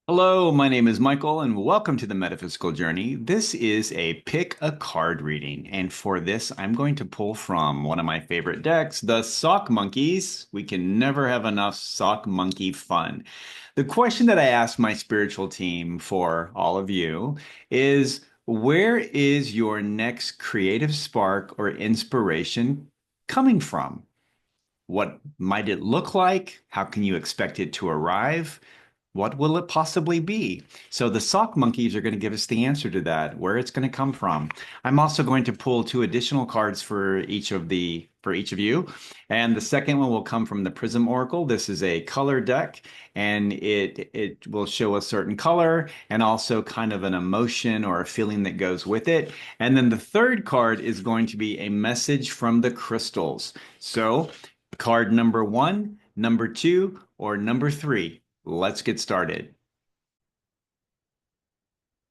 Hello, my name is Michael, and welcome to the Metaphysical Journey. This is a pick a card reading, and for this, I'm going to pull from one of my favorite decks, the Sock Monkeys. We can never have enough Sock Monkey fun. The question that I asked my spiritual team for all of you is, where is your next creative spark or inspiration coming from? What might it look like? How can you expect it to arrive? What will it possibly be? So the sock monkeys are going to give us the answer to that, where it's going to come from. I'm also going to pull two additional cards for each of you. And the second one will come from the Prism Oracle. This is a color deck, and it will show a certain color and also kind of an emotion or a feeling that goes with it. And then the third card is going to be a message from the crystals. So card number one, number two, or number three. Let's get started.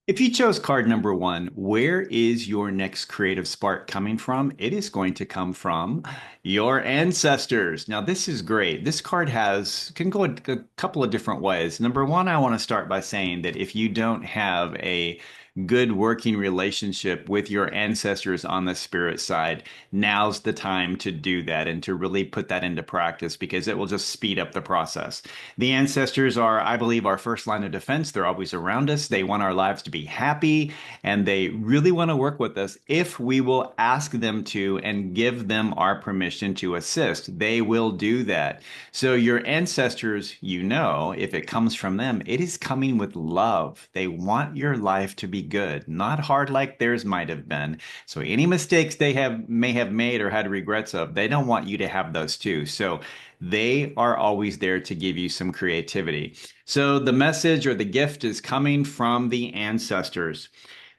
If you chose card number one, where is your next creative spark coming from? It is going to come from your ancestors. Now, this is great. This card can go a couple of different ways. Number one, I want to start by saying that if you don't have a good working relationship with your ancestors on the spirit side, now's the time to do that and to really put that into practice because it will just speed up the process. The ancestors are, I believe, our first line of defense. They're always around us. They want our lives to be happy, and they really want to work with us if we will ask them to and give them our permission to assist. They will do that. So your ancestors, if it comes from them, it is coming with love. They want your life to be good, not hard like theirs might have been. So any mistakes may have made or had regrets of, they don't want you to have those too. So they are always there to give you some creativity. So the message or the gift is coming from the ancestors.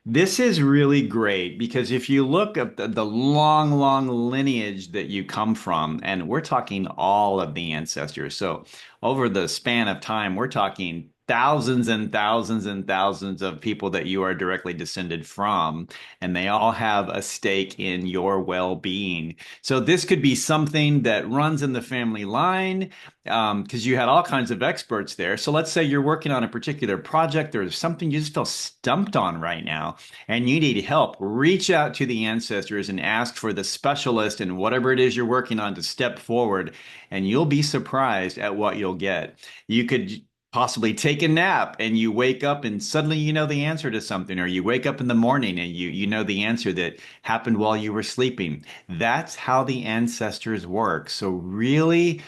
This is really great because if you look at the long, long lineage that you come from, and we're talking all of the ancestors. So over the span of time, we're talking thousands and thousands and thousands of people that you are directly descended from, and they all have a stake in your well-being. So this could be something that runs in the family line, because you had all kinds of experts there. So let's say you're working on a particular project, there's something you just feel stumped on right now and you need help, reach out to the ancestors and ask for the specialist in whatever it is you're working on to step forward, and you'll be surprised at what you'll get. You could possibly take a nap and you wake up and suddenly you know the answer to something, or you wake up in the morning and you know the answer that happened while you were sleeping. That's how the ancestors work. So really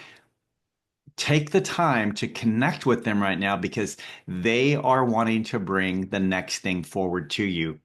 take the time to connect with them right now because they are wanting to bring the next thing forward to you.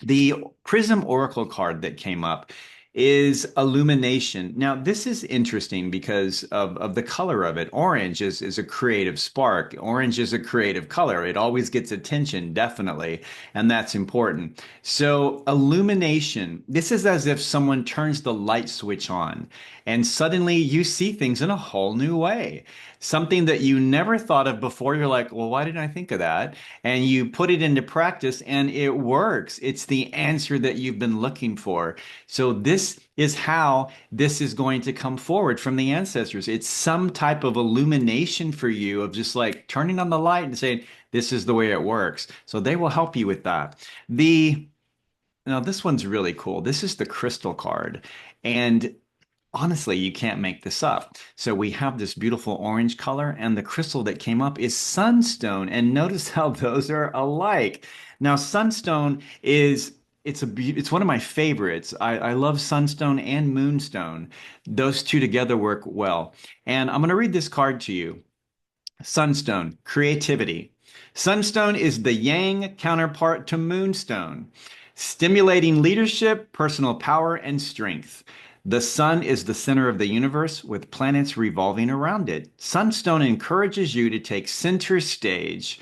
The Prism Oracle card that came up is illumination. Now, this is interesting because of the color of it. Orange is a creative spark. Orange is a creative color. It always gets attention, definitely, and that's important. So, illumination, this is as if someone turns the light switch on and suddenly you see things in a whole new way. Something that you never thought of before, you're like, well, why didn't I think of that? And you put it into practice and it works. It's the answer that you've been looking for. So this is how this is going to come forward from the ancestors. It's some type of illumination for you of just like turning on the light and saying, this is the way it works. So they will help you with that. Now this one's really cool. This is the crystal card. And honestly, you can't make this up. So we have this beautiful orange color, and the crystal that came up is sunstone. And notice how those are alike. Now, sunstone is it's one of my favorites. I love sunstone and moonstone. Those two together work well. And I'm going to read this card to you. Sunstone, creativity. Sunstone is the yang counterpart to moonstone, stimulating leadership, personal power, and strength. The sun is the center of the universe with planets revolving around it. Sunstone encourages you to take center stage,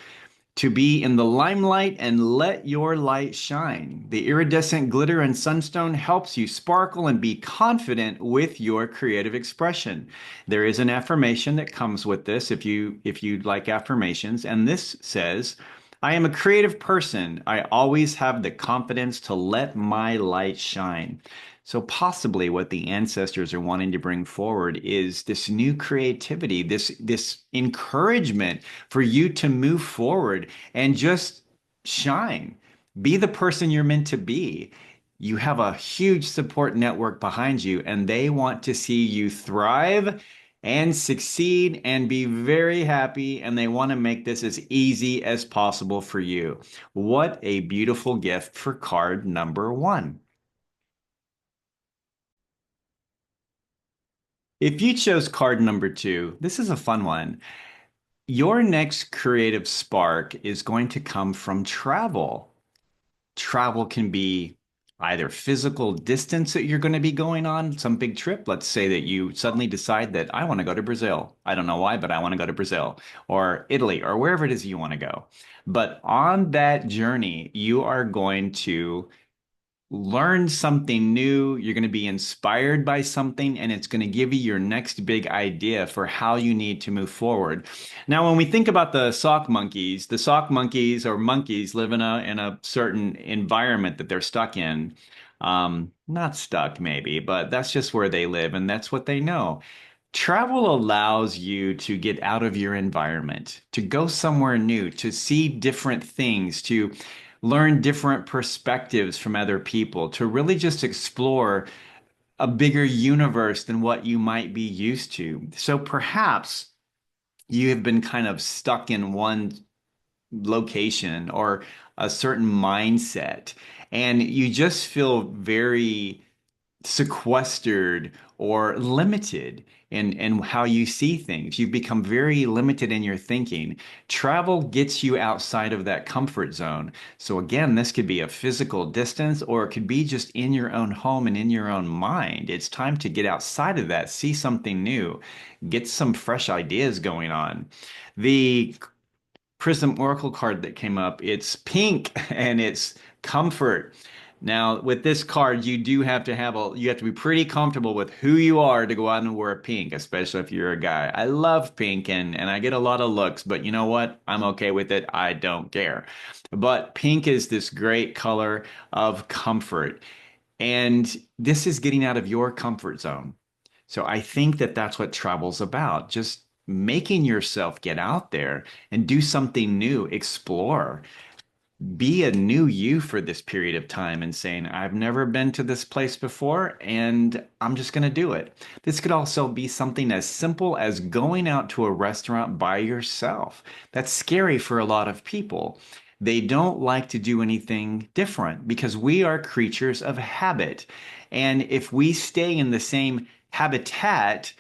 to be in the limelight and let your light shine. The iridescent glitter in sunstone helps you sparkle and be confident with your creative expression. There is an affirmation that comes with this if you like affirmations, and this says, I am a creative person. I always have the confidence to let my light shine. So possibly what the ancestors are wanting to bring forward is this new creativity, this encouragement for you to move forward and just shine. Be the person you're meant to be. You have a huge support network behind you, and they want to see you thrive and succeed and be very happy. And they want to make this as easy as possible for you. What a beautiful gift for card number one. If you chose card number two, this is a fun one. Your next creative spark is going to come from travel. Travel can be either physical distance that you're going to be going on, some big trip. Let's say that you suddenly decide that I want to go to Brazil. I don't know why, but I want to go to Brazil or Italy or wherever it is you want to go. But on that journey, you are going to learn something new. You're going to be inspired by something, and it's going to give you your next big idea for how you need to move forward. Now, when we think about the sock monkeys or monkeys live in a certain environment that they're stuck in. Not stuck, maybe, but that's just where they live, and that's what they know. Travel allows you to get out of your environment, to go somewhere new, to see different things, to learn different perspectives from other people, to really just explore a bigger universe than what you might be used to. So perhaps you have been kind of stuck in one location or a certain mindset, and you just feel very sequestered or limited in how you see things. You've become very limited in your thinking. Travel gets you outside of that comfort zone. So again, this could be a physical distance or it could be just in your own home and in your own mind. It's time to get outside of that, see something new, get some fresh ideas going on. The Prism Oracle card that came up, it's pink and it's comfort. Now, with this card, you have to be pretty comfortable with who you are to go out and wear pink, especially if you're a guy. I love pink and I get a lot of looks, but you know what? I'm okay with it. I don't care. But pink is this great color of comfort. And this is getting out of your comfort zone. So I think that that's what travel's about. Just making yourself get out there and do something new, explore, be a new you for this period of time and saying, I've never been to this place before and I'm just going to do it. This could also be something as simple as going out to a restaurant by yourself. That's scary for a lot of people. They don't like to do anything different because we are creatures of habit. And if we stay in the same habitat,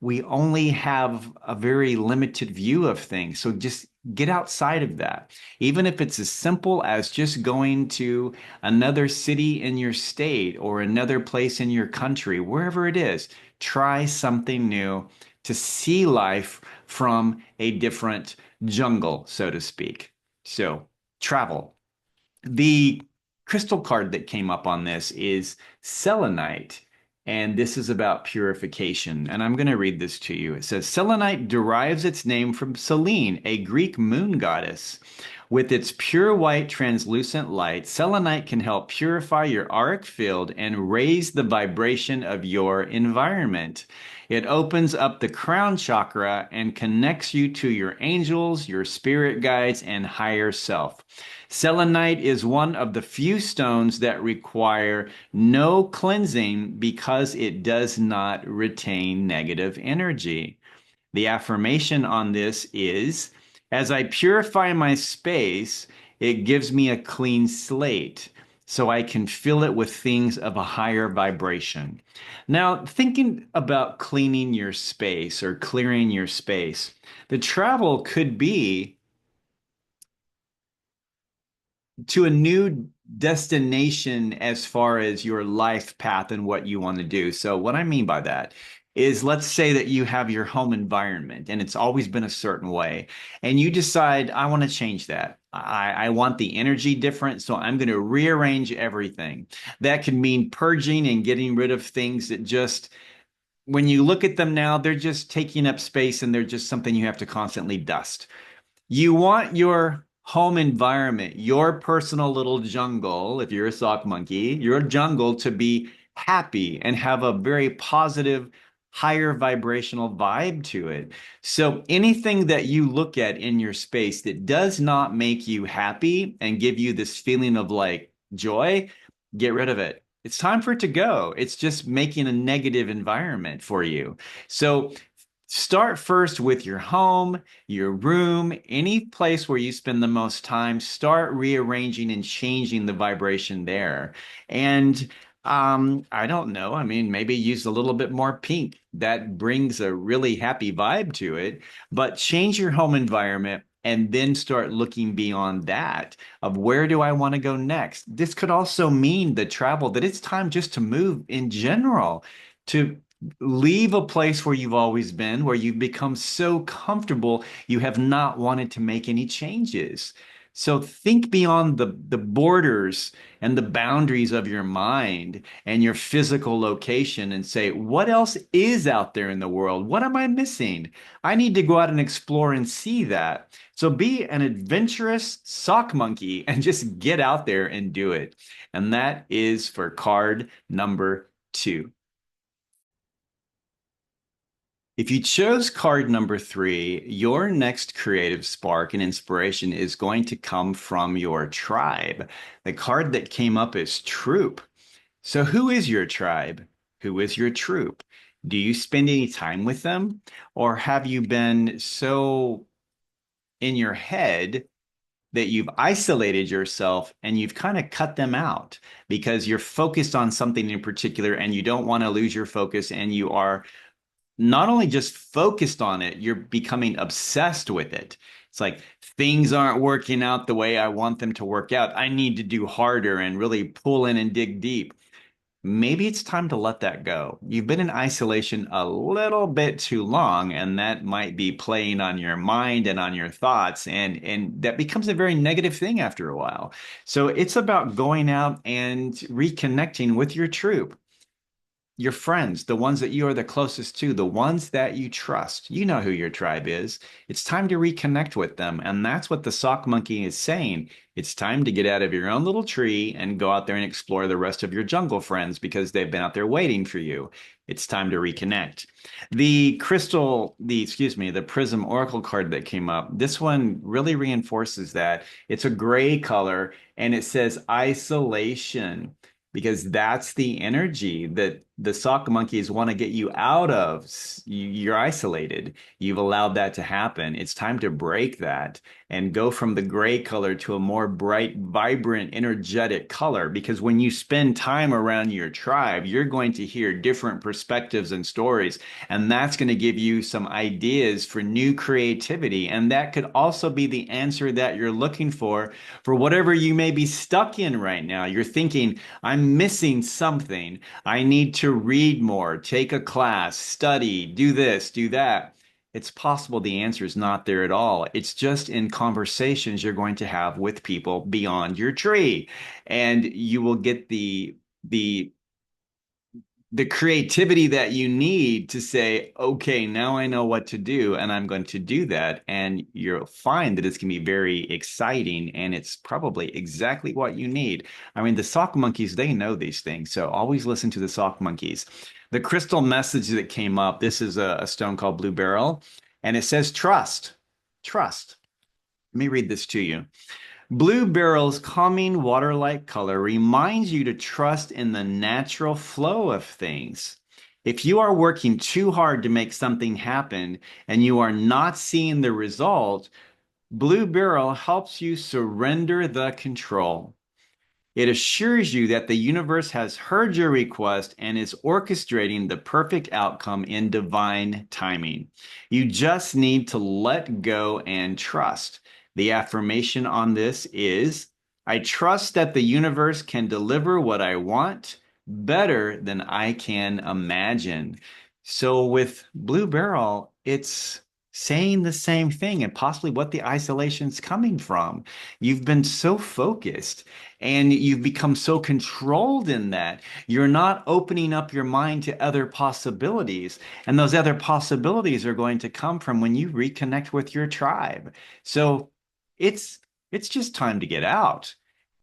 we only have a very limited view of things. So just get outside of that. Even if it's as simple as just going to another city in your state or another place in your country, wherever it is, try something new to see life from a different jungle, so to speak. So travel. The crystal card that came up on this is selenite, and this is about purification. And I'm going to read this to you. It says selenite derives its name from Selene, a Greek moon goddess. With its pure white translucent light, selenite can help purify your auric field and raise the vibration of your environment. It opens up the crown chakra and connects you to your angels, your spirit guides, and higher self. Selenite is one of the few stones that require no cleansing because it does not retain negative energy. The affirmation on this is, as I purify my space, it gives me a clean slate so I can fill it with things of a higher vibration. Now, thinking about cleaning your space or clearing your space, the travel could be to a new destination as far as your life path and what you want to do. So, what I mean by that is let's say that you have your home environment and it's always been a certain way, and you decide, I want to change that. I want the energy different, so I'm going to rearrange everything. That could mean purging and getting rid of things that just, when you look at them now, they're just taking up space and they're just something you have to constantly dust. You want your home environment, your personal little jungle, if you're a sock monkey, your jungle to be happy and have a very positive, higher vibrational vibe to it. So anything that you look at in your space that does not make you happy and give you this feeling of like joy, get rid of it. It's time for it to go. It's just making a negative environment for you. So start first with your home, your room, any place where you spend the most time. Start rearranging and changing the vibration there. And I don't know. I mean, maybe use a little bit more pink. That brings a really happy vibe to it. But change your home environment and then start looking beyond that of where do I want to go next? This could also mean the travel that it's time just to move in general, to leave a place where you've always been, where you've become so comfortable, you have not wanted to make any changes. So think beyond the borders and the boundaries of your mind and your physical location and say, what else is out there in the world? What am I missing? I need to go out and explore and see that. So be an adventurous sock monkey and just get out there and do it. And that is for card number 2. If you chose card number 3, your next creative spark and inspiration is going to come from your tribe. The card that came up is troop. So, who is your tribe? Who is your troop? Do you spend any time with them? Or have you been so in your head that you've isolated yourself and you've kind of cut them out because you're focused on something in particular and you don't want to lose your focus and you are not only just focused on it, you're becoming obsessed with it. It's like things aren't working out the way I want them to work out. I need to do harder and really pull in and dig deep. Maybe it's time to let that go. You've been in isolation a little bit too long, and that might be playing on your mind and on your thoughts, and that becomes a very negative thing after a while. So it's about going out and reconnecting with your troop, your friends, the ones that you are the closest to, the ones that you trust. You know who your tribe is. It's time to reconnect with them. And that's what the sock monkey is saying. It's time to get out of your own little tree and go out there and explore the rest of your jungle friends because they've been out there waiting for you. It's time to reconnect. The Prism Oracle card that came up, this one really reinforces that. It's a gray color and it says isolation, because that's the energy that the sock monkeys want to get you out of. You're isolated. You've allowed that to happen. It's time to break that and go from the gray color to a more bright, vibrant, energetic color. Because when you spend time around your tribe, you're going to hear different perspectives and stories. And that's going to give you some ideas for new creativity. And that could also be the answer that you're looking for whatever you may be stuck in right now. You're thinking, I'm missing something. I need to read more, take a class, study, do this, do that. It's possible the answer is not there at all. It's just in conversations you're going to have with people beyond your tree. And you will get the the creativity that you need to say, okay, now I know what to do, and I'm going to do that. And you'll find that it's going to be very exciting, and it's probably exactly what you need. I mean, the sock monkeys, they know these things. So always listen to the sock monkeys. The crystal message that came up, this is a stone called Blue Beryl, and it says trust. Trust. Let me read this to you. Blue Beryl's calming water-like color reminds you to trust in the natural flow of things. If you are working too hard to make something happen and you are not seeing the result, Blue Beryl helps you surrender the control. It assures you that the universe has heard your request and is orchestrating the perfect outcome in divine timing. You just need to let go and trust. The affirmation on this is, I trust that the universe can deliver what I want better than I can imagine. So with Blue Beryl, it's saying the same thing and possibly what the isolation's coming from. You've been so focused and you've become so controlled in that you're not opening up your mind to other possibilities. And those other possibilities are going to come from when you reconnect with your tribe. So it's It's just time to get out.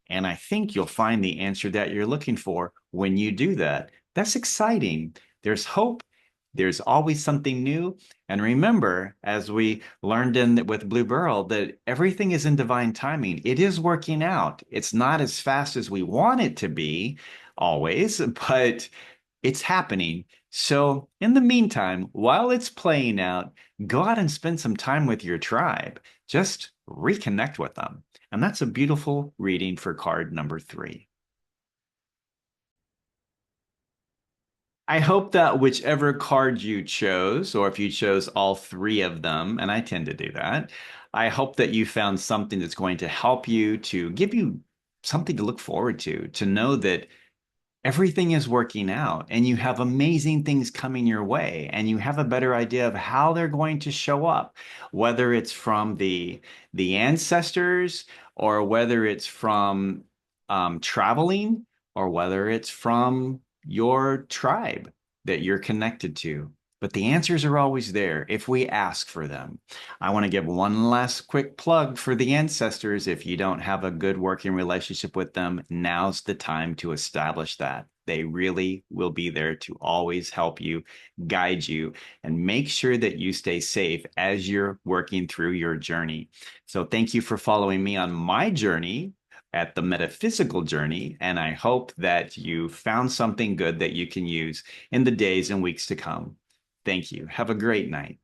And I think you'll find the answer that you're looking for when you do that. That's exciting. There's hope. There's always something new. And remember, as we learned in with Blue Burl, that everything is in divine timing. It is working out. It's not as fast as we want it to be always, but it's happening. So, in the meantime, while it's playing out, go out and spend some time with your tribe. Just reconnect with them. And that's a beautiful reading for card number 3. I hope that whichever card you chose, or if you chose all 3 of them, and I tend to do that, I hope that you found something that's going to help you, to give you something to look forward to know that everything is working out and you have amazing things coming your way and you have a better idea of how they're going to show up, whether it's from the ancestors, or whether it's from traveling, or whether it's from your tribe that you're connected to. But the answers are always there if we ask for them. I want to give one last quick plug for the ancestors. If you don't have a good working relationship with them, now's the time to establish that. They really will be there to always help you, guide you, and make sure that you stay safe as you're working through your journey. So, thank you for following me on my journey at the metaphysical journey. And I hope that you found something good that you can use in the days and weeks to come. Thank you. Have a great night.